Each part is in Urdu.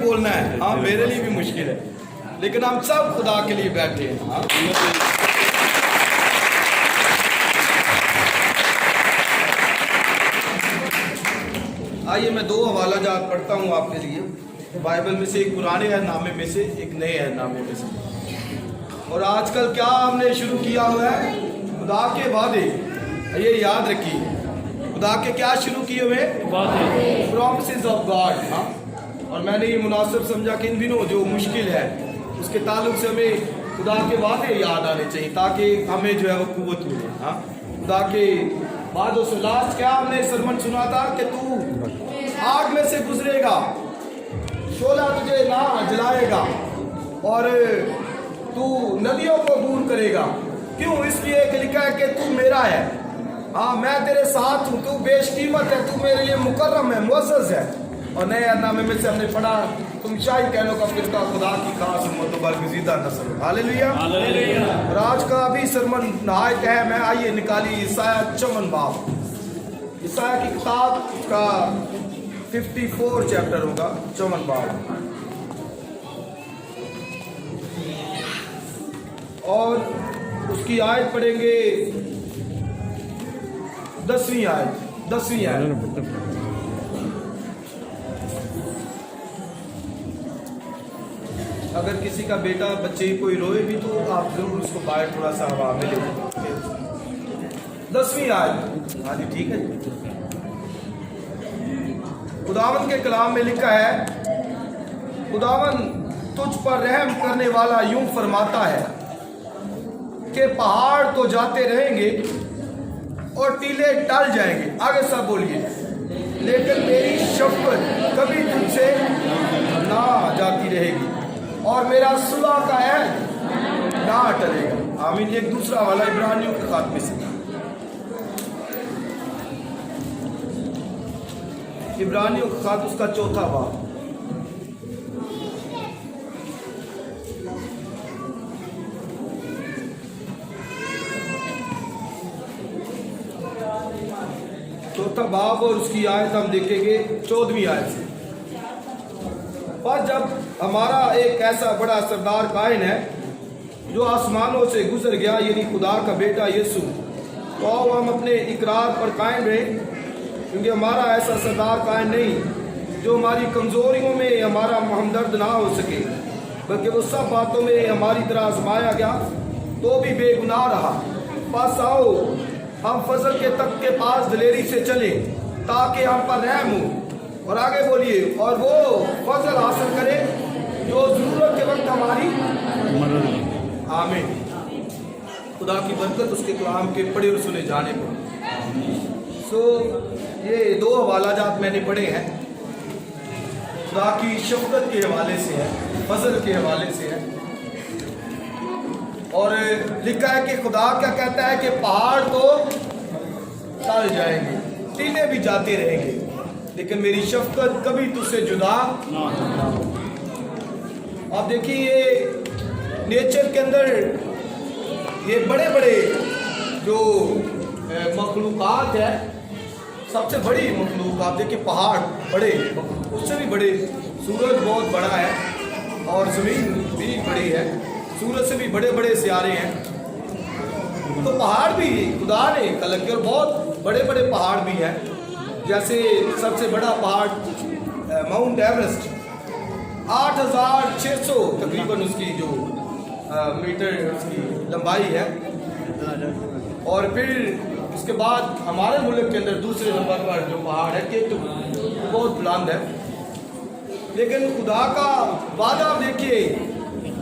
بولنا ہے. ہاں میرے لیے بھی مشکل ہے لیکن ہم سب خدا کے لیے بیٹھے ہیں. ہاں آئیے میں 2 حوالہ جات پڑھتا ہوں آپ کے لیے بائبل میں سے. ایک پرانے عہد نامے میں سے, ایک نئے عہد نامے میں سے. اور آج کل کیا ہم نے شروع کیا ہوا ہے؟ خدا کے وعدے. یہ یاد رکھیے, خدا کے کیا شروع کیے ہوئے؟ Promises of God. ہاں اور میں نے یہ مناسب سمجھا کہ ان دنوں جو مشکل ہے اس کے تعلق سے ہمیں خدا کے وعدے یاد آنے چاہیے تاکہ ہمیں جو ہے وہ قوت ملے. ہاں خدا کے وعدوں سے. لاسٹ کیا ہم نے سرمن سنا تھا کہ تو آگ میں سے گزرے گا, شعلہ تجھے نہ جلائے گا, اور تو ندیوں کو دور کرے گا. کیوں؟ اس لیے کہ لکھا ہے کہ تو میرا ہے. ہاں میں تیرے ساتھ ہوں, تو بیش قیمت ہے, تو میرے لیے مکرم ہے, معزز ہے. اور نئے عہد نامے میں سے ہم نے پڑھا تم شاہی کہنوں کا فرقہ, خدا کی خاص امت و برگزیدہ نسل. ہاللیلویا. اور آج کا بھی سرمن نہایت اہم ہے. آئیے نکالی یسایہ 54 باب. یسایہ کی کتاب کا 54 چیپٹر ہوگا, 54 باب. اور اس کی آیت پڑھیں گے 10ویں آیت. 10ویں آیت. اگر کسی کا بیٹا بچے کوئی روئے بھی تو آپ ضرور اس کو باہر تھوڑا سا ہوا میں لے. 10ویں آیت. ہاں جی ٹھیک ہے. خداوند کے کلام میں لکھا ہے, خداوند تجھ پر رحم کرنے والا یوں فرماتا ہے کہ پہاڑ تو جاتے رہیں گے اور ٹیلے ٹل جائیں گے. آگے سب بولیے. لیکن میری شفقت کبھی تجھ سے نہ جاتی رہے گی اور میرا صلح کا عہد نہ ٹلے گا. آمین. ایک دوسرا والا عبرانیوں کے خط میں سے, عبرانیوں کا خط اس کا 4تھا باب. باب اور اس کی آیت ہم دیکھیں گے 14ویں آیت سے. پر جب ہمارا ایک ایسا بڑا سردار کائن ہے جو آسمانوں سے گزر گیا, یعنی خدا کا بیٹا یسوع, تو ہم اپنے اقرار پر قائم رہیں, کیونکہ ہمارا ایسا سردار کائن نہیں جو ہماری کمزوریوں میں ہمارا ہمدرد نہ ہو سکے, بلکہ وہ سب باتوں میں ہماری طرح آزمایا گیا تو بھی بے گناہ رہا. بس آؤ ہم فضل کے تخت کے پاس دلیری سے چلیں تاکہ ہم پر رحم ہو. اور آگے بولیے, اور وہ فضل حاصل کرے جو ضرورت کے وقت ہماری مدد. آمین. خدا کی برکت اس کے کلام کے پڑھے اور سنے جانے پر. یہ 2 حوالہ جات میں نے پڑھے ہیں. خدا کی شفقت کے حوالے سے ہے, فضل کے حوالے سے ہے. اور لکھا ہے کہ خدا کیا کہتا ہے کہ پہاڑ تو ٹل جائیں گے, ٹیلے بھی جاتے رہیں گے, لیکن میری شفقت کبھی تجھ سے جدا نہ ہو. آپ دیکھیے یہ نیچر کے اندر یہ بڑے بڑے جو مخلوقات ہے, سب سے بڑی مخلوق آپ دیکھیے پہاڑ بڑے, اس سے بھی بڑے. سورج بہت بڑا ہے اور زمین بھی بڑی ہے, سورج سے بھی بڑے بڑے سیارے ہیں. تو پہاڑ بھی خدا نے خلق کیا, اور بہت بڑے بڑے پہاڑ بھی ہیں. جیسے سب سے بڑا پہاڑ ماؤنٹ ایوریسٹ, 8600 تقریباً اس کی جو میٹر اس کی لمبائی ہے. اور پھر اس کے بعد ہمارے ملک کے اندر دوسرے نمبر پر جو پہاڑ ہے کہ بہت بلند ہے. لیکن خدا کا وعدہ دیکھیے,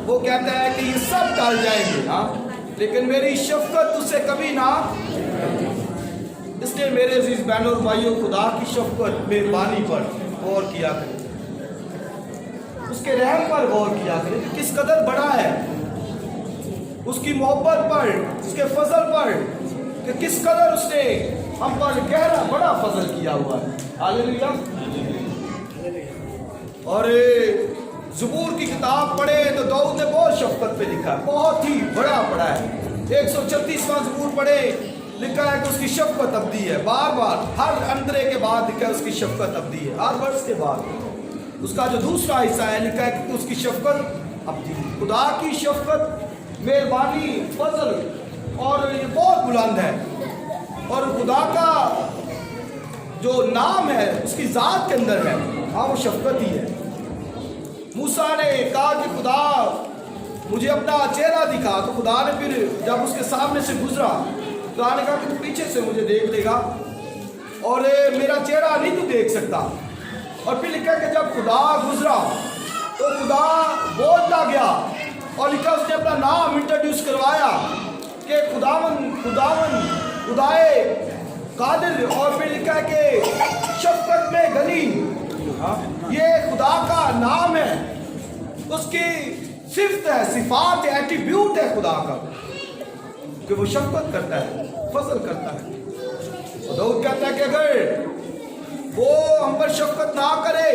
وہ کہتا ہے کہ یہ سب ٹل جائیں گے, ہاں لیکن میری شفقت اس سے کبھی نہ. اس لیے میرے عزیز بہنوں اور بھائیوں, خدا کی شفقت مہربانی پر غور کیا کریں, اس کے رحم پر غور کیا کریں کہ کس قدر بڑا ہے, اس کی محبت پر, اس کے فضل پر, کہ کس قدر اس نے ہم پر گہرا بڑا فضل کیا ہوا ہے. ہاللیلویا. اور زبور کی کتاب پڑھے تو داؤد نے بہت شفقت پہ لکھا ہے, بہت ہی بڑا پڑھا ہے. 136واں زبور پڑھے, لکھا ہے کہ اس کی شفقت ابدی ہے. بار بار ہر اندرے کے بعد لکھا ہے اس کی شفقت ابدی ہے, ہر ورس کے بعد. اس کا جو دوسرا حصہ ہے لکھا ہے کہ اس کی شفقت اب خدا کی شفقت مہربانی فضل اور یہ بہت بلند ہے، اور خدا کا جو نام ہے اس کی ذات کے اندر ہے، ہاں وہ شفقت ہی ہے۔ موسیٰ نے کہا کہ خدا مجھے اپنا چہرہ دکھا، تو خدا نے پھر جب اس کے سامنے سے گزرا خدا نے کہا کہ تو پیچھے سے مجھے دیکھ لے گا اور میرا چہرہ نہیں تو دیکھ سکتا۔ اور پھر لکھا کہ جب خدا گزرا تو خدا بولتا گیا اور لکھا اس نے اپنا نام انٹروڈیوس کروایا کہ خدائے قادر، اور پھر لکھا ہے کہ شفقت میں غنی، یہ خدا کا نام ہے، اس کی صفت ہے، صفات ہے، ایٹریبیوٹ ہے خدا کا کہ وہ شفقت کرتا ہے، فضل کرتا ہے۔ داؤد کہتا ہے کہ اگر وہ ہم پر شفقت نہ کرے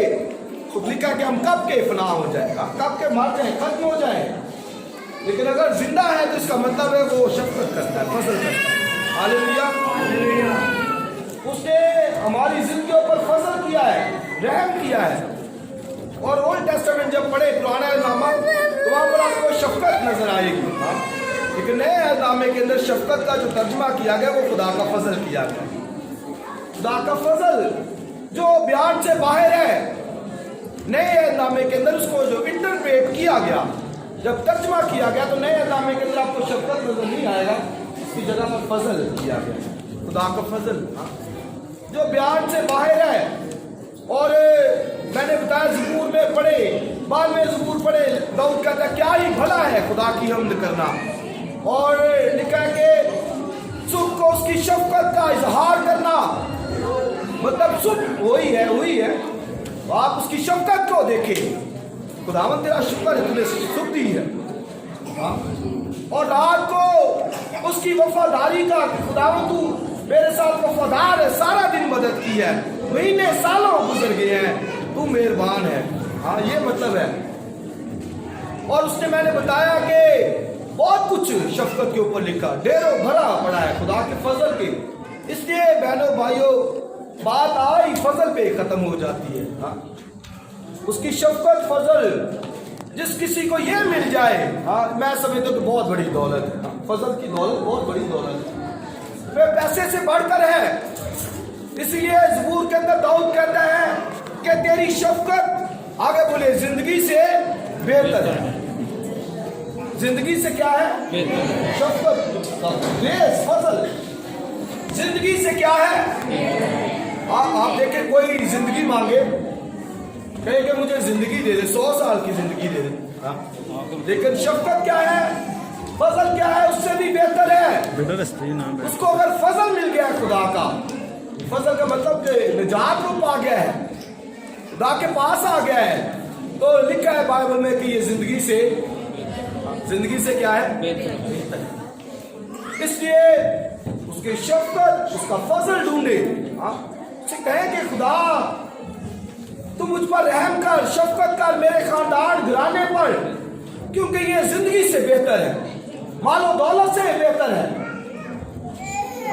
تو لکھا کہ ہم کب کے فنا ہو جائے گا، کب کے مر جائیں، ختم ہو جائے، لیکن اگر زندہ ہے تو اس کا مطلب ہے وہ شفقت کرتا ہے، فضل کرتا ہے۔ ہاللیلویہ۔ اس نے ہماری زندگیوں پر فضل کیا ہے، رحم کیا ہے، اور اولڈ ٹیسٹمنٹ جب پڑھے پرانا نامہ تو وہاں پر آپ کو شفقت نظر آئے گی، لیکن نئے نامے کے اندر شفقت کا جو ترجمہ کیا گیا وہ خدا کا فضل کیا گیا۔ خدا کا فضل جو بیان سے باہر ہے، نئے نامے کے اندر اس کو جو انٹرپریٹ کیا گیا، جب ترجمہ کیا گیا تو نئے نامے کے اندر آپ کو شفقت نظر نہیں آئے گا، اس کی جگہ پر فضل کیا گیا، خدا کا فضل جو بیان سے باہر ہے۔ اور میں نے بتایا زبور میں پڑھے، بعد میں زبور پڑھے، داؤد کہتا ہے کیا ہی بھلا ہے خدا کی حمد کرنا، اور لکھا ہے کہ صبح کو اس کی شفقت کا اظہار کرنا، مطلب صبح وہی ہے، آپ اس کی شفقت کو دیکھیں، خداوند تیرا شکر ہے تُونے صبح دی ہے، اور رات کو اس کی وفاداری کا، خداوند تو میرے ساتھ وفادار ہے، سارا دن مدد کی ہے، مہینے سالوں گزر گئے ہیں، تو مہربان ہے، ہاں یہ مطلب ہے۔ اور اس نے میں نے بتایا کہ بہت کچھ شفقت کے اوپر لکھا، ڈھیروں بھرا پڑا ہے خدا کے فضل کے، اس لیے بہنوں بھائیوں بات آئی فضل پہ ختم ہو جاتی ہے، ہاں اس کی شفقت فضل جس کسی کو یہ مل جائے، ہاں میں سمجھتا ہوں کہ بہت بڑی دولت ہے، فضل کی دولت بہت بڑی دولت ہے، پھر پیسے سے بڑھ کر ہے۔ اسی لیے زبور کے اندر داؤد کہتا ہے کہ تیری شفقت آگے بولے زندگی سے بہتر ہے، زندگی سے کیا ہے؟ شفقت، گریس، فضل، زندگی سے کیا ہے؟ آپ دیکھیں کوئی زندگی مانگے، کہے کہ مجھے زندگی دے دے، 100 سال کی زندگی دے دے، لیکن شفقت کیا ہے، فضل کیا ہے، اس سے بھی بہتر ہے۔ اس کو اگر فضل مل گیا خدا کا، فضل کا مطلب کہ نجات کو پا گیا ہے، خدا کے پاس آ گیا ہے، تو لکھا ہے بائبل میں کہ یہ زندگی سے کیا ہے، بہتر ہے۔ اس لیے اس کی شفقت، اس کا فضل ڈھونڈے، اسے کہیں کہ خدا تو مجھ پر رحم کر، شفقت کر میرے خاندان گھرانے پر، کیونکہ یہ زندگی سے بہتر ہے، مال و دولت سے بہتر ہے۔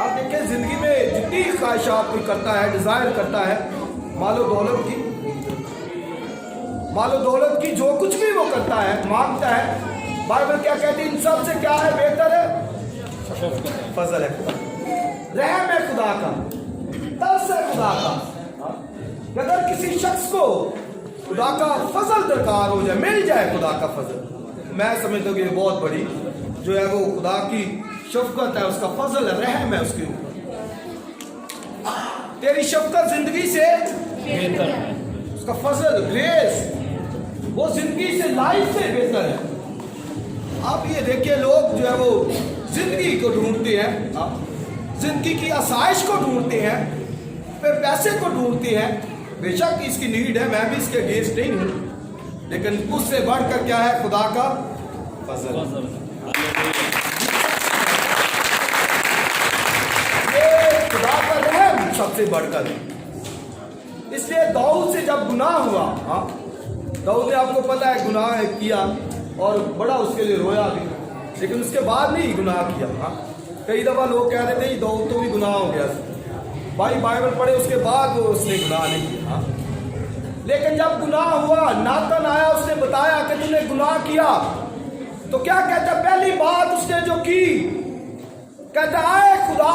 آپ دیکھیں زندگی میں جتنی خواہشات کوئی کرتا ہے، ڈیزائر کرتا ہے، مال و دولت کی جو کچھ بھی وہ کرتا ہے، مانگتا ہے، بائبل کیا کہتی ہے، ان سب سے کیا ہے، بہتر ہے، فضل ہے خدا، رحم ہے خدا کا، ترس ہے خدا کا۔ اگر کسی شخص کو خدا کا فضل درکار ہو جائے، مل جائے خدا کا فضل، میں سمجھتا ہوں کہ یہ بہت بڑی جو ہے وہ خدا کی شفقت ہے، اس کا فضل ہے، رحم ہے اس کے اوپر۔ تیری شفقت زندگی سے بہتر ہے، اس کا فضل، گریس، وہ زندگی سے، لائف سے بہتر ہے۔ آپ یہ دیکھیے لوگ جو ہے وہ زندگی کو ڈھونڈتے ہیں، زندگی کی آسائش کو ڈھونڈتے ہیں، پھر پیسے کو ڈھونڈتے ہیں، بے شک اس کی نیڈ ہے، میں بھی اس کے اگینسٹ نہیں ہوں، لیکن اس سے بڑھ کر کیا ہے، خدا کا فضل، خدا کا رحم سب سے بڑھ کر۔ اس لیے داؤد سے جب گناہ ہوا، داؤد نے آپ کو پتا ہے گناہ کیا اور بڑا اس کے لیے رویا بھی، لیکن اس کے بعد نہیں گناہ کیا۔ کئی دفعہ لوگ کہہ رہے تھے داؤد تو بھی گناہ ہو گیا، بھائی بائبل پڑھے اس کے بعد اس نے گناہ نہیں کیا، لیکن جب گناہ ہوا، ناتن آیا، اس نے بتایا کہ تم نے گناہ کیا، تو کیا کہتا ہے؟ پہلی بات اس نے جو کی، کہتا ہے اے خدا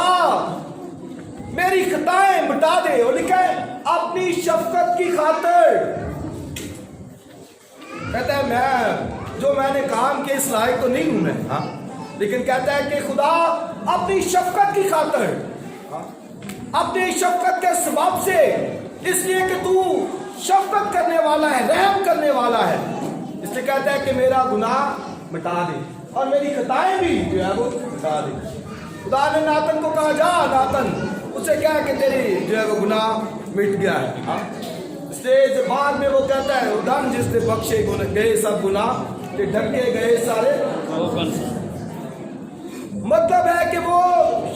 میری خطائیں مٹا دے، اور لکھا ہے اپنی شفقت کی خاطر۔ کہتا ہے میں نے کام کے اس لائق تو نہیں ہوں میں، ہاں، لیکن کہتا ہے کہ خدا اپنی شفقت کی خاطر، اپنی شفقت کے سبب سے، اس لیے کہ تو شفقت کرنے والا ہے، رحم کرنے والا ہے، اس لیے کہتا ہے کہ میرا گناہ مٹا دے اور میری خطائیں بھی جو ہے وہ مٹا دے۔ خدا نے ناتن کو کہا جا ناتن، اسے کہا کہ تیری جو ہے وہ گناہ مٹ گیا ہے۔ اس لیے بعد میں وہ کہتا ہے دن جس نے بخشے گئے سب گناہ کہ ڈھکے گئے سارے، مطلب ہے کہ وہ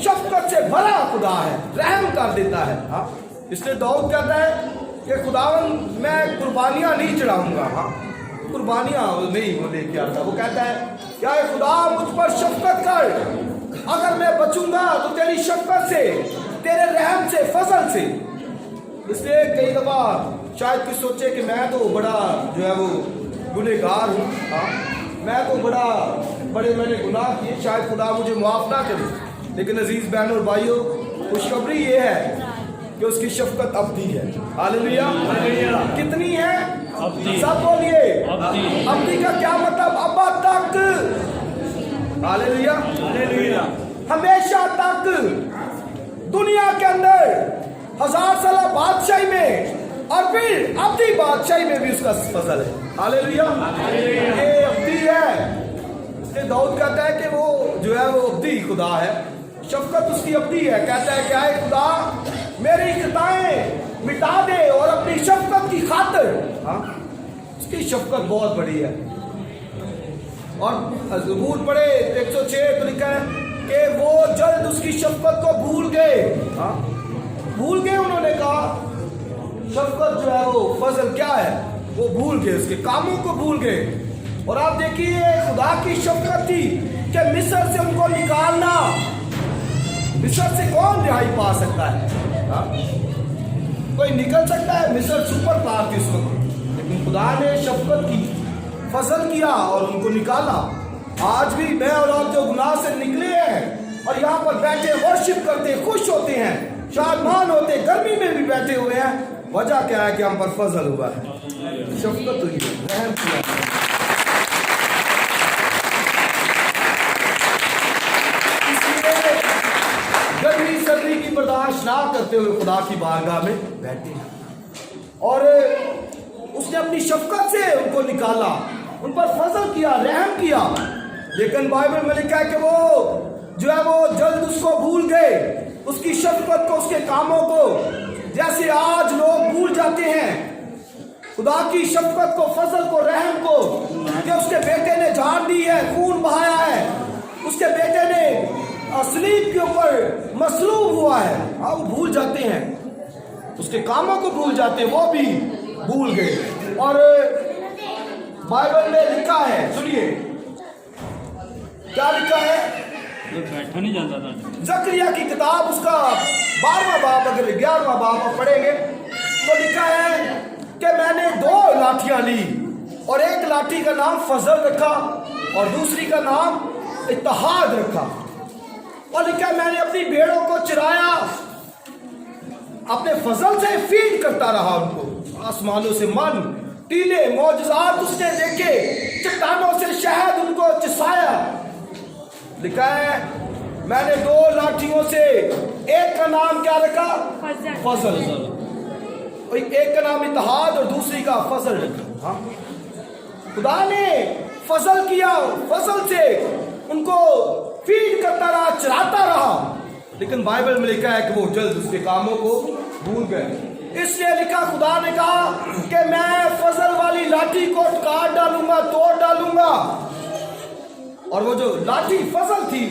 شفقت سے بھرا خدا ہے، رحم کر دیتا ہے۔ اس لیے داؤد کہتا ہے کہ خداوند میں قربانیاں نہیں چڑھاؤں گا، ہاں قربانیاں نہیں وہ لے کے آتا، وہ کہتا ہے کیا خدا مجھ پر شفقت کر، اگر میں بچوں گا تو تیری شفقت سے، تیرے رحم سے، فضل سے۔ اس لیے کئی دفعہ شاید کوئی سوچے کہ میں تو بڑا جو ہے وہ گنہگار ہوں، میں تو بڑے میں نے گناہ کیے، شاید خدا مجھے معاف نہ کرے، لیکن عزیز بہن اور بھائیوں خوشخبری یہ ہے کہ اس کی شفقت ابدی ہے۔ ہاللیلویہ! کتنی ہے؟ سب بولیے ابدی کا کیا مطلب؟ ابد تک، ہاللیلویہ، ہمیشہ تک، دنیا کے اندر 1000 سالہ بادشاہی میں اور پھر ابدی بادشاہی میں بھی اس کا فضل ہے۔ ہاللیلویہ! یہ ابدی ہے۔ اس لیے داؤد کہتا ہے کہ وہ جو ہے وہ ابدی خدا ہے، شفقت اس کی ابدی ہے۔ کہتا ہے کہ اے خدا میری خطائیں مٹا دے اور اپنی شفقت کی خاطر، اس کی شفقت بہت بڑی ہے۔ اور زبور پڑھے 106 تو لکھا ہے کہ وہ جلد اس کی شفقت کو بھول گئے، بھول گئے، انہوں نے کہا شفقت جو ہے وہ فضل کیا ہے، وہ بھول گئے، اس کے کاموں کو بھول گئے۔ اور آپ دیکھیے خدا کی شفقت تھی کہ مصر سے ان کو نکالنا، مصر سے کون رہائی پا سکتا ہے؟ کوئی نکل سکتا ہے؟ مصر سپر پاور تھی اس وقت، لیکن خدا نے شفقت کی، فضل کیا اور ان کو نکالا۔ آج بھی میں اور آپ جو گناہ سے نکلے ہیں اور یہاں پر بیٹھے ورشپ کرتے، خوش ہوتے ہیں، شادمان ہوتے، گرمی میں بھی بیٹھے ہوئے ہیں، وجہ کیا ہے کہ ہم پر فضل ہوا ہے، شفقت ہوئی ہے، رحم کیا ہے۔ گرمی سردی کی برداشت نہ کرتے ہوئے خدا کی بارگاہ میں بیٹھے ہیں، اور اس نے اپنی شفقت سے ان کو نکالا، ان پر فضل کیا، رحم کیا۔ لیکن بائبل میں لکھا ہے کہ وہ جو ہے وہ جلد اس کو بھول گئے، اس کی شفقت کو، اس کے کاموں کو، جیسے آج لوگ بھول جاتے ہیں خدا کی شفقت کو، فضل کو، رحم کو، کہ اس کے بیٹے نے جان دی ہے، خون بہایا ہے، اس کے بیٹے نے صلیب کے اوپر مصلوب ہوا ہے، وہ بھول جاتے ہیں، اس کے کاموں کو بھول جاتے ہیں، وہ بھی بھول گئے۔ اور بائبل میں لکھا ہے، سنیے کیا لکھا ہے، بیٹھا نہیں جاتا تھا۔ زکریا کی کتاب اس کا 12واں باب، اگر 11واں باب آپ پڑھیں گے تو لکھا ہے کہ میں نے 2 لاٹھیاں لی، اور ایک لاٹھی کا نام فضل رکھا اور دوسری کا نام اتحاد رکھا، اور لکھا میں نے اپنی بھیڑوں کو چرایا، اپنے فضل سے فیڈ کرتا رہا ان کو، آسمانوں سے من، ٹیلے، معجزات اس نے دیکھے، چٹانوں سے شہد ان کو چسایا۔ لکھا ہے میں نے 2 لاٹھیوں سے، ایک کا نام کیا رکھا؟ فضل، ایک کا نام اتحاد اور دوسری کا فضل رکھا۔ خدا نے فضل کیا، فضل سے ان کو فیڈ کرتا رہا، چراتا رہا، لیکن بائبل میں لکھا ہے کہ وہ جلد اس کے کاموں کو بھول گئے۔ اس لیے لکھا، خدا نے کہا کہ میں فضل والی لاٹھی کو کاٹ ڈالوں گا، توڑ ڈالوں گا، اور وہ جو لاٹھی فضل تھی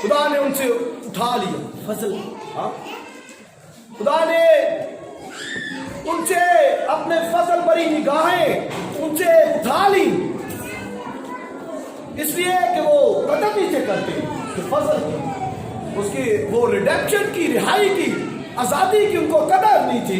خدا نے ان سے اٹھا لیا، فضل، خدا نے ان سے اپنے فضل بری نگاہیں ان سے اٹھا لی، اس لیے کہ وہ قدر نہیں تھے کرتے کہ فضل کی، اس کی وہ ریڈیمپشن کی، رہائی کی، آزادی کی ان کو قدر نہیں تھی،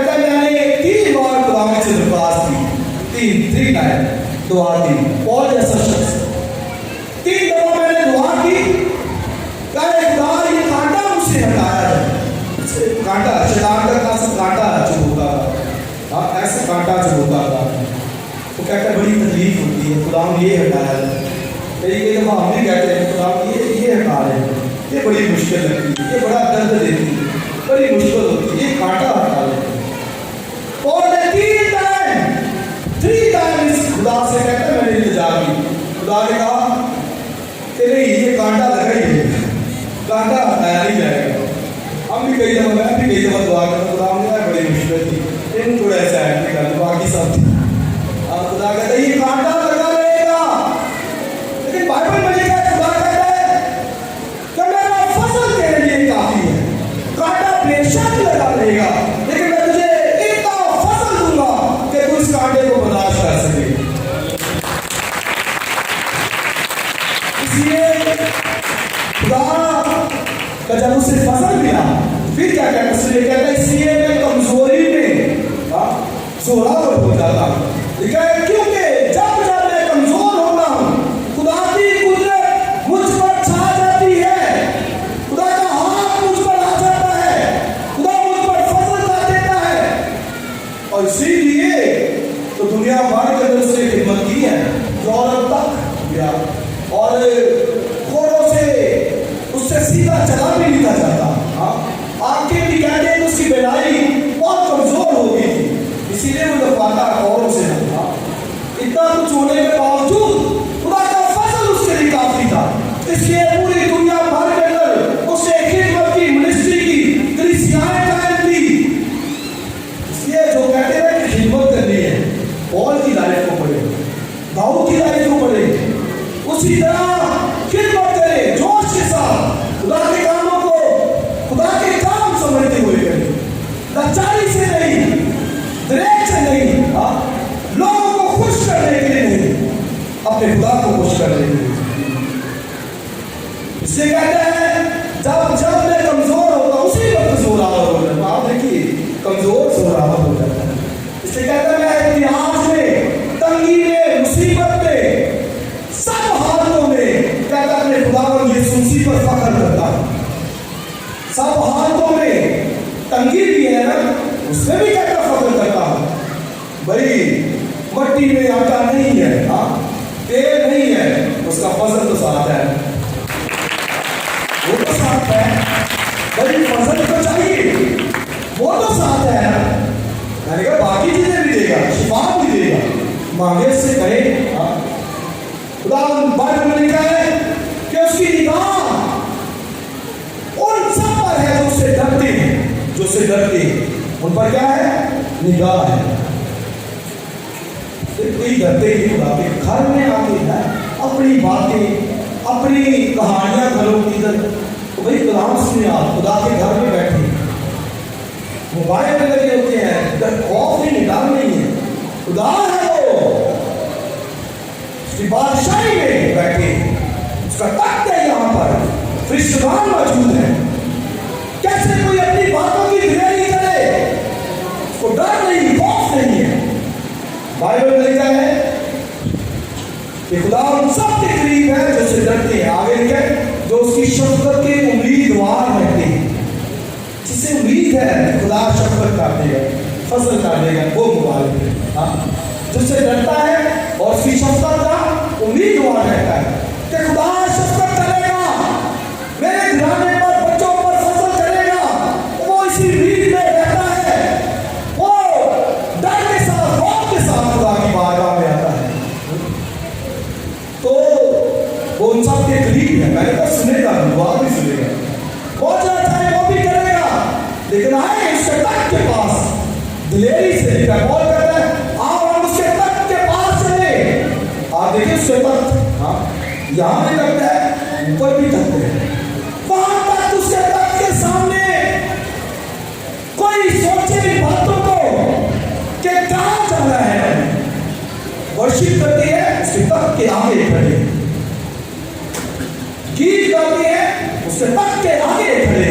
کہتا ہے میں نے 3 بار خدا میں سے درخواست کی، 3 ٹائم دعا کی. پال جیسا شخص 3 دفعہ میں نے دعا کی کہ خدا یہ کانٹا مجھ سے ہٹایا جائے. کانٹا شیطان کا خاص کانٹا چبھوتا تھا، ایسے کانٹا چبھوتا تھا. وہ کہتا ہے بڑی تکلیف ہوتی ہے، خدا یہ ہٹایا جائے. کئی دفعہ ہم بھی کہتے ہیں خدا یہ ہٹا رہے ہیں، یہ بڑی مشکل لگتی ہے، یہ بڑا درد دیتی ہے، بڑی مشکل ہوتی ہے، یہ کانٹا ہٹا لیتے ہیں. اور نے 3 ٹائم اس خدا سے کہتا ہے میں نے التجا کی. خدا نے کہا کہ نہیں یہ کانٹا لگا ہی ہے، کانٹا ہٹایا نہیں جائے گا. ہم بھی کئی دفعہ میں بھی کئی دفعہ دعا کرتا خدا نے بڑی مشکل تھی، ان تھوڑا ایسا ہے کہ باقی سب تھی. خدا کہتا ہے یہ کانٹا لگا رہے گا، لیکن بائبل میں لکھا ہے خدا کہتا ہے کہ میرا فضل تیرے لیے کافی ہے. کانٹا بے شک لگا رہے گا لیکن میں تجھے اتنا فضل دوں گا کہ تو اس کانٹے کو برداشت کر سکے. اس لیے خدا کا جب اسے فضل ملا پھر کیا کہتا ہے، اس لیے کہتا ہے اس لیے میں کمزوری میں زوراور ہو جاتا ہوں. کیونکہ جب میں کمزور ہوتا ہوں خدا کی قدرت مجھ پر چھا جاتی ہے، خدا کا ہاتھ مجھ پر آ جاتا ہے، خدا مجھ پر فضل کر دیتا ہے. اور اسی لیے تو دنیا بھر کے اندر اس نے خدمت کی ہے، یورپ تک گیا اور گھوڑوں سے اس سے سیدھا چلا بھی نہیں تھا جاتا. آنکھیں بھی کہتے ہیں اس کی بینائی بہت کمزور ہو گئی تھی، اسی لیے وہ لفاتا گھوڑوں سے نہ تھا. اتنا کچھ ہونے کے باوجود خدا کا فضل اس کے لیے کافی تھا. اس لیے پوری دنیا بھر کے اندر اس نے خدمت کی، منسٹری کی، کلیسیائیں قائم کی. اس لیے جو کہتے ہیں کہ خدمت کرنی ہے، پال کی لائف کو پڑھے، داؤد کی لائف کو پڑھے، اسی طرح خدمت کرے جوش کے ساتھ. خدا کے کاموں کو خدا کے کام سمجھتے ہوئے کرے، لچائی سے نہیں، دریغ سے نہیں، لوگوں کو خوش کرنے کے لیے نہیں، اپنے خدا کو خوش کرنے کے لیے. اس سے کہتا ہے جب میں کمزور ہوتا ہوں اسی وقت زوراور ہو جاتا ہوں. آپ دیکھیے کمزور زوراور ہو جاتا ہے. اس سے کہتا ہے میں اتحاد میں، تنگی میں، مصیبت میں، سب حالتوں میں کہتا اپنے خداوند یسوع مسیح پر فخر کرتا ہوں. سب حالتوں میں تنگی بھی ہے نا، اس میں بھی کہتا فخر کرتا ہوں. بھائی مٹی میں آٹا نہیں ہے، تیل نہیں ہے، اس کا فضل تو ساتھ ہے، وہ تو ساتھ ہے. بھائی فضل تو چاہیے، وہ تو ساتھ ہے. میں نے کہا باقی چیزیں بھی دے گا، شفا بھی دے گا، مانگے سے کہے. خدا بائبل میں لکھا ہے کہ اس کی نگاہ ان سب پر ہے جو اس سے ڈرتے ہیں، جو اس سے ڈرتے ہیں ان پر کیا ہے؟ نگاہ ہے. کوئی ڈرتے ہی خدا کے گھر میں آ کے ہے اپنی باتیں، اپنی کہانیاں گھروں کی ادھر. تو بھائی کلام سنے آپ، خدا کے گھر میں بیٹھے، موبائل پہ لگے ہوتے ہیں، خوف نہیں، ڈر نہیں ہے. خدا ہے وہ، اس کی بادشاہی میں بیٹھے، اس کا تخت ہے یہاں پر، فرشتگان موجود ہیں. کیسے کوئی اپنی باتوں کی دلیری کرے، اس کو ڈر نہیں، خوف نہیں ہے. بائبل میں لکھا ہے کہ خدا ان سب کے قریب ہے جو سے ڈرتے ہیں. آگے لکھا ہے جو اس کی شفقت کے امیدوار رہتے ہیں. جسے امید ہے خدا شفقت کر دے گا، فضل کر دے گا، وہ مبارک ہے. جس سے ڈرتا ہے اور اس کی شفقت کا امیدوار رہتا ہے کہ خدا شفقت کرے گا، میرے گھرانے پر، بچوں پر فضل کرے گا. وہ اسی امید میں رہتا ہے، وہ ڈر کے ساتھ، خوف کے ساتھ خدا کی بارگاہ میں آتا ہے. تو وہ ان سب کے قریب ہے. میں نے کہا سنے گا، دعا بھی سنے گا، پہنچنا چاہے وہ بھی کرے گا، لیکن آئے اس کے تخت کے پاس دلیری سے. لکھا کون کرتا ہے آپ ہم اس کے تخت کے پاس چلے. آپ دیکھیں اس کے تخت یہاں بھی تخت ہے، اوپر بھی تخت ہے، وہاں تک اس کے تخت کے سامنے کوئی سوچے بھی باتوں کو کہ کہاں جانا ہے. ورشپ کرتی ہے اس کے تخت کے آگے کھڑے، گیت گاتی ہے اس کے تخت کے آگے کھڑے.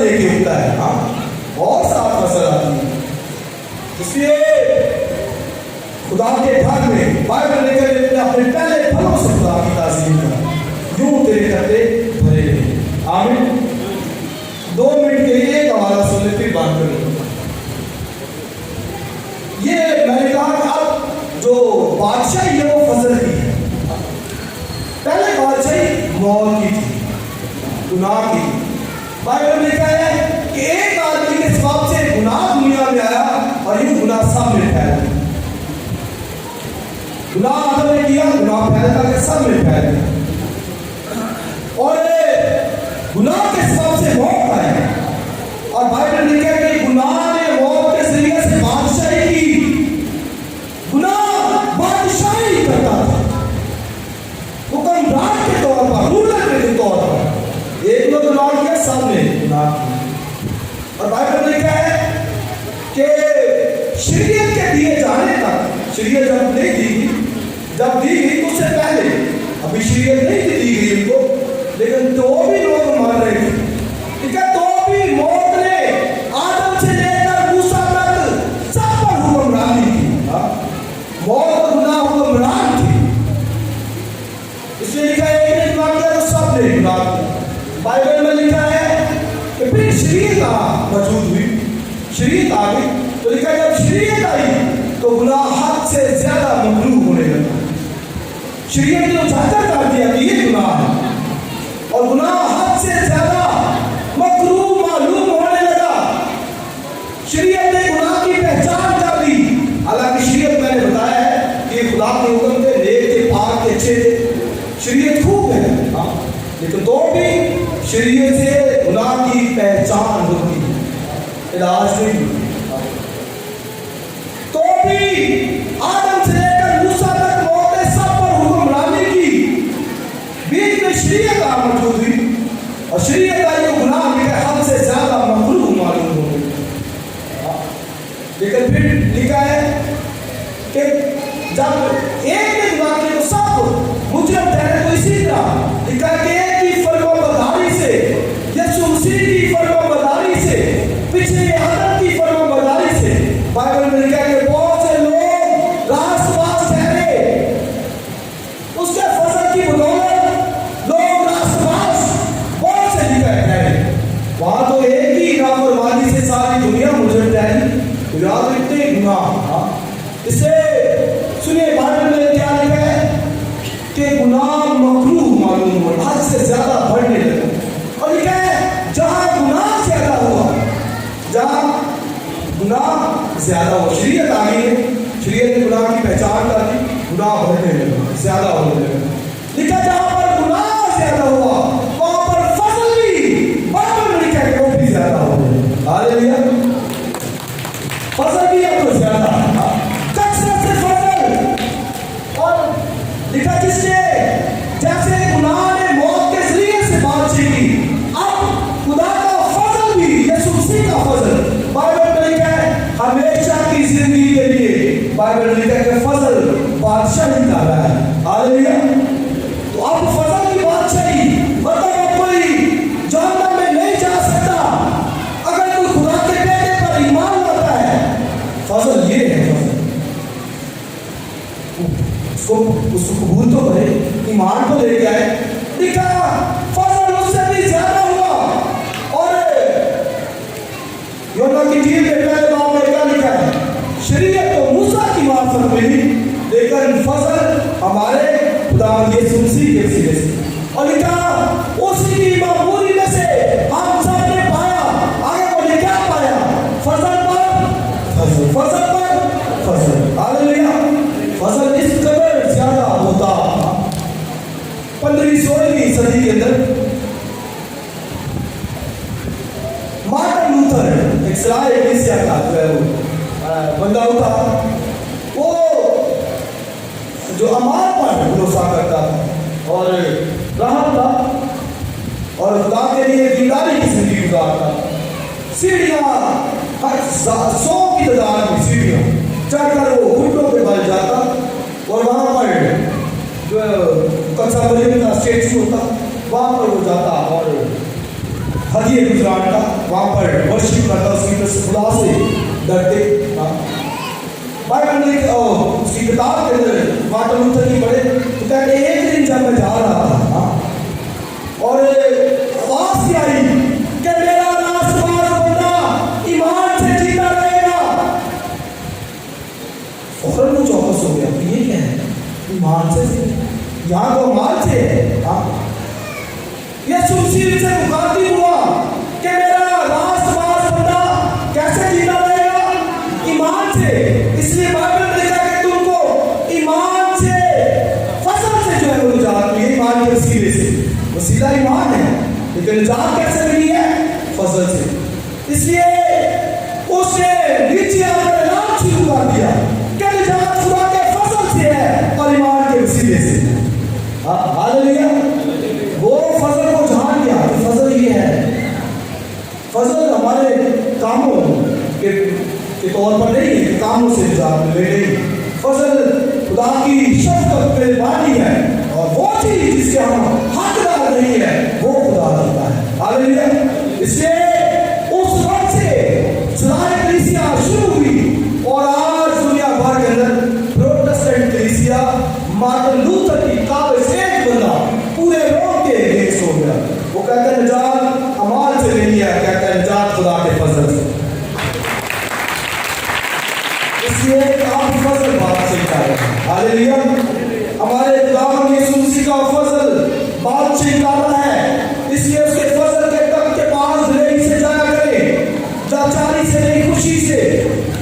لے کے ہوتا ہے. ہاں اور ساتھ فصل آتی ہے. اس لیے خدا کے گھر میں بائبل لے کر اپنے پہلے پھلوں سے خدا کی تعظیم کر، یوں تیرے کرتے بھرے رہے. آمین. 2 منٹ کے لیے ایک حوالہ سن لے پھر بات کریں. یہ میں نے کہا کہ اب جو بادشاہی ہے وہ فضل کی ہے. پہلے بادشاہی موت کی تھی، گناہ کی. بائبل میں کہا ہے کہ ایک آدمی کے سبب سے گناہ دنیا میں آیا اور یہ گناہ سب میں پھیل گیا. گناہ آدم نے کیا، گناہ پھیلتا کہ سب میں پھیل گیا. اور گناہ کے سبب سے موت آئی. اور بائبل میں کہا کہ گناہ نے موت کے ذریعے سے بادشاہی کی. گناہ بادشاہی کرتا تھا حکمران کے طور پر، رولر کے طور پر. ایک نے گناہ کیا، سب نے گناہ کیا. اور بائبل میں کہا ہے کہ شریعت کے دیے جانے تک، شریعت جب نہیں دی، جب دی گئی اس سے پہلے، ابھی شریعت نہیں دی گئی ان کو، لیکن تو بھی لوگ مر رہے تھے. ٹھیک ہے، تو بھی موت نے آدم سے لے کر موسیٰ تک سب پر حکمرانی کی. موت اور گناہ حکمران تھی. اس لیے لکھا ہے کہ گناہ کیا تو سب نے گناہ کیا. بائبل میں لکھا ہے کہ پھر شریعت موجود ہوئی، شریعت آ گئی. تو لکھا ہے جب شریعت آئی تو گناہ حد سے زیادہ مکروہ ہونے لگا. شریعت نے اجاگر کر دیا کہ یہ گناہ ہے، اور گناہ حد سے زیادہ مکروہ معلوم ہونے لگا. شریعت نے گناہ کی پہچان کر دی. حالانکہ شریعت میں نے بتایا ہے کہ خدا کے حکم کے نیک کے پاک کے اچھے تھے، شریعت خوب ہے، لیکن تو بھی شریعت سے گناہ کی پہچان ہوتی ہے، علاج نہیں ہوتی. تو بھی آدم سے لے کر موسیٰ تک موت نے سب پر حکمرانی کی. بیچ میں شریعت موجود ہوئی، اور شریعت آئی تو گناہ کے حد سے زیادہ مکروہ معلوم ہو گئی. لیکن پھر لکھا ہے کہ جب ایک نے گناہ کیا تو سب مجرم ٹھہرے. تو اسی طرح لکھا ہے کہ ایک کی فرمانبرداری سے، یسوع مسیح کی فرمانبرداری سے، پچھلے آدم کی فرمانبرداری سے، بائبل میں لکھا ہے کہ بہت سے لوگ راست باز ٹھہرے. اس کے فضل کی بدولت لوگ راست باز بہت سے لکھا ہے ٹھہرے. وہاں تو ایک ہی نافرمانی سے ساری دنیا مجرم ٹھہری. یاد رکھتے گناہ. اسے سنیے بائبل میں کیا لکھا ہے کہ گناہ مکروہ معلوم ہوا، حد سے زیادہ بڑھنے لگا. اور لکھا ہے جہاں گناہ زیادہ ہوا، جہاں گناہ زیادہ ہوا، شریعت آ گئی ہے، شریعت نے گناہ کی پہچان کر دی، گناہ بڑھنے لگا، زیادہ ہونے لگا. لکھا جہاں پر گناہ زیادہ ہوا وہاں پر فضل بھی، بائبل میں لکھا ہے کہ وہ بھی زیادہ ہو گیا. ہاللیلویا. فضل بھی اب تو زیادہ کثرت سے فضل. اور لکھا جس نے جیسے گناہ نے موت کے ذریعے سے بادشاہی کی، اب خدا کا فضل بھی، یسوع مسیح کا فضل. بائبل میں لکھا ہے ہمیشہ کی زندگی کے لیے، بائبل میں لکھا ہے کہ فضل بادشاہی کر رہا ہے. ہاللیلویا. تو اب فضل کی بادشاہی مطلب اب کوئی جہنم میں نہیں جا سکتا اگر کوئی خدا کے بیٹے پر ایمان لاتا ہے. فضل یہ ہے، اس کو قبول تو کرے، ایمان کو لے کے آئے. لکھا فضل اس سے بھی زیادہ ہوا. اور یونا کی ٹیم کے پہلے باب میں کیا لکھا ہے؟ شریعت تو موسیٰ کی معرفت ملی، لیکن فضل ہمارے خداوند یسوع مسیح کے ذریعے سے. اور لکھا اسی کی معمولی میں سے ہم سب نے پایا. آگے بولے کیا پایا؟ فضل پر فضل، فضل پر فضل. ہاللیلویا. فضل اس قدر زیادہ ہوتا. 15ویں-16ویں صدی کے اندر مارٹن لوتھر، ایک سرائے کلیسیا کا بندہ ہوتا، وہ جو امان پر بھروسہ کرتا تھا اور رحم تھا اور خدا کے لیے دینداری کی زندگی گزارتا. سیڑھیاں 100 کی تعداد میں سیڑھیاں چڑھ کر وہ گھٹنوں پہ بل جاتا اور وہاں پر جو کچا مریم کا اسٹیچو ہوتا وہاں پر وہ جاتا اور ہدیے گزران کا وہاں پر ورشپ کرتا اس کی خدا سے ڈرتے. بائبل میں اس کی کتاب کے اندر مارٹن لوتھر کی پڑھے تو کہتے ہیں ایک دن جب میں جا رہا تھا اور آواز سی آئی کہ میرا ناسپاس بندہ ایمان سے جیتا رہے گا. فوراً وہ چوکس ہو گیا یہ کیا ہے ایمان سے یہاں تو مال سے ہے. یسوع مسیح سے مخاطب ہوا کہ میرا ناسپاس بندہ کیسے جیتا رہے گا ایمان سے. اس لیے بائبل میں لکھا کہ تم کو ایمان سے فضل سے جو ہے وہ نجات ملی. ایمان کے وسیلے سے وسیلہ ایمان ہے لیکن نجات کیسے ملی ہے فضل سے. اس لیے اس نے نیچے آ کر اعلان شروع کر دیا کہ نجات خدا کے فضل سے ہے اور ایمان کے وسیلے سے. ہاللیلویا. وہ فضل کو جان گیا کہ فضل یہ ہے. فضل ہمارے کاموں کے طور پر نہیں ہے کہ کاموں سے نجات ملے نہیں. فضل خدا کی شفقت مہربانی ہے اور وہ چیز جس کے ہم حقدار نہیں ہے وہ خدا دیتا ہے. ہاللیلویا. اس لیے اس وقت سے سرائے کلیسیا شروع ہوئی اور آج دنیا بھر کے اندر پروٹسٹنٹ کلیسیا مارٹن لوتھر کی قابل سے ایک بندہ پورے روم کے اگینسٹ ہو گیا. وہ کہتا ہے نجات اعمال سے نہیں ہے, کہتا ہے نجات خدا کے فضل سے. اس لیے آپ فضل بات سے کر رہے ہیں. ہاللیلویا. ہمارے خداوند یسوع مسیح کا فضل بات سے کر رہا ہے. اس لیے اس کے فضل کے تک کے پاس دلیری سے جایا کریں, لاچاری سے نہیں خوشی سے,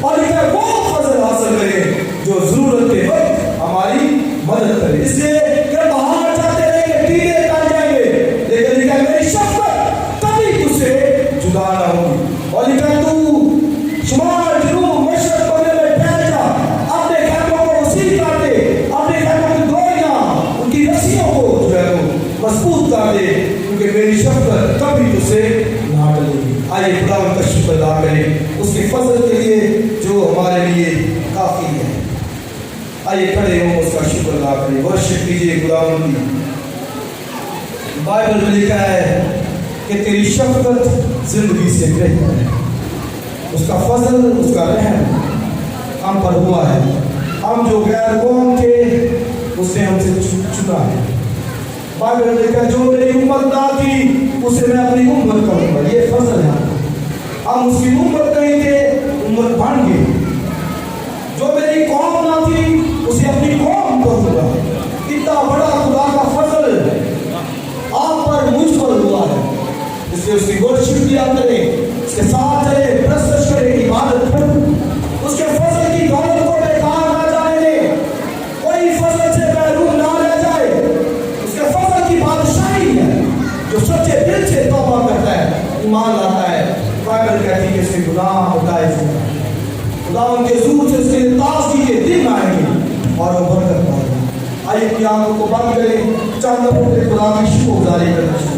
اور یہ وہ فضل حاصل کریں جو ضرورت کے وقت ہماری مدد کرے. اس لیے کہ باہر جاتے رہیں گے ٹیڑے کر جائیں گے لیکن یہ میری شفقت کبھی تجھ سے جدا نہ ہوگی. اور یہ تو شمال جنوب مشرق کونے میں پھیل جا, اپنے خیموں کو وسیع کر دے, اپنے خیموں کی دوریاں ان کی رسیوں کو جو ہے وہ مضبوط کر دے کیونکہ میری شفقت کبھی تجھ سے نہ ٹلے گی. آئیے خدا ان کا شکر ادا کریں اس کے فضل کے لیے جو ہمارے لیے کافی ہے. آئیے کھڑے ہوں اس کا شکر ادا کریں, ورشپ کیجیے خدا ان کی. بائبل میں لکھا ہے کہ تیری شفقت زندگی سے بہتر ہے, اس کا فضل اس کا رحم ہم پر ہوا ہے. ہم جو غیر قوم تھے اس نے ہم سے چنا ہے. بائبل میں لکھا ہے جو میری امت نہ تھی اسے میں اپنی امت کروں گا. یہ فضل ہے. ہم اس کی امت نہیں تھے, امت بن گئی. جو میری قوم نہ تھی اسے اپنی قوم کروں گا. اتنا بڑا خدا کا فضل آپ پر مجھ پر ہوا ہے. اس لیے اس کی ورشپ کیا کریں, اس کے ساتھ چلے, پرستش کریں, عبادت کریں. اس کے فضل کی دولت کو بیکار نہ جانے دیں, کوئی فضل سے محروم نہ رہ جائے. اس کے فضل کی بادشاہی ہے جو سچے دل سے توبہ کرتا ہے, ایمان لاتا ہے. بائبل کہتی ہے کہ اس کے گناہ ہٹائے جائیں. خدا ان کے حضور سے اس کے تازگی کے دن آئیں گے اور وہ برکت پائے گا. آئیے اپنی آنکھوں کو بند کریں, چند لوگوں کے خدا کی شکر گزاری کرنا.